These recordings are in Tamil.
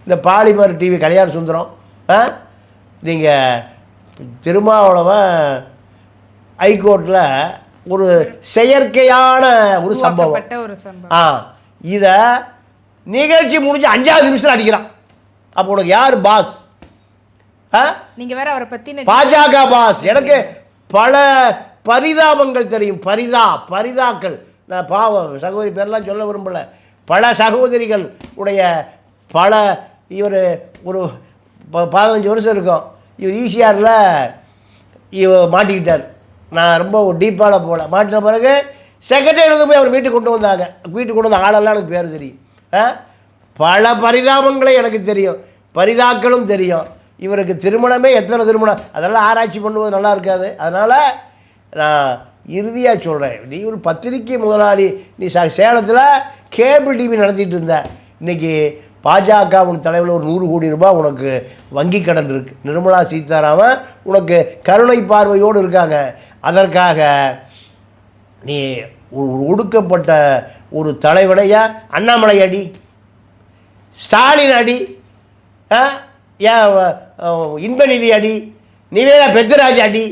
இந்த பாலிமர் டிவி கல்யாண சுந்தரம், நீங்கள் திருமாவளவன் ஹைகோர்ட்டில் ஒரு செயற்கையான ஒரு சம்பவம். இதை நிகழ்ச்சி முடிஞ்சு 5வது நிமிஷத்தில் அடிக்கிறான். அப்போ உனக்கு யார் பாஸ்? நீங்க வேற அவரை பத்தி பாஜக பாஸ். எனக்கு பல பரிதாபங்கள் தெரியும். பரிதாக்கள். நான் பாவம் சகோதரி பேரெல்லாம் சொல்ல விரும்பல. பல சகோதரிகள் உடைய பல இவர் ஒரு 15 வருஷம் இருக்கும். இவர் ஈசிஆரில் இவர் மாட்டிக்கிட்டார். நான் ரொம்ப டீப்பாக போகல. மாட்டின பிறகு செக்ரட்டரியிலேருந்து போய் அவர் வீட்டுக்கு கொண்டு வந்தாங்க. வீட்டுக்கு கொண்டு வந்த ஆளெல்லாம் எனக்கு பேர் தெரியும். பல பரிதாபங்களை எனக்கு தெரியும். பரிதாக்களும் தெரியும். இவருக்கு திருமணமே எத்தனை திருமணம் அதெல்லாம் ஆராய்ச்சி பண்ணுவது நல்லா இருக்காது. அதனால் நான் இறுதியாக சொல்கிறேன், நீ ஒரு பத்திரிக்கை முதலாளி. நீ சேலத்தில் கேபிள் டிவி நடத்திட்டு இருந்த. இன்றைக்கி பாஜக உன் தலைவில் ஒரு 100 கோடி ரூபாய் உனக்கு வங்கி கடன் இருக்குது. நிர்மலா சீதாராமன் உனக்கு கருணை பார்வையோடு இருக்காங்க. அதற்காக நீ ஒரு ஒடுக்கப்பட்ட ஒரு தலைவனையா அண்ணாமலை அடி, ஸ்டாலின் அடி, இன்பநிதி அடி, நிவேதா பெத்தராஜ் அடி.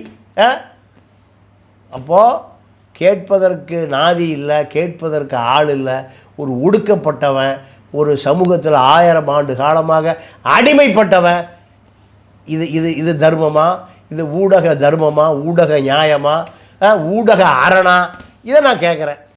அப்போது கேட்பதற்கு நாதி இல்லை, கேட்பதற்கு ஆள் இல்லை. ஒரு ஒடுக்கப்பட்டவன், ஒரு சமூகத்தில் 1000 ஆண்டு காலமாக அடிமைப்பட்டவன். இது தர்மமா? இது ஊடக தர்மமா? ஊடக நியாயமா? ஊடக அரணா? இதை நான் கேட்குறேன்.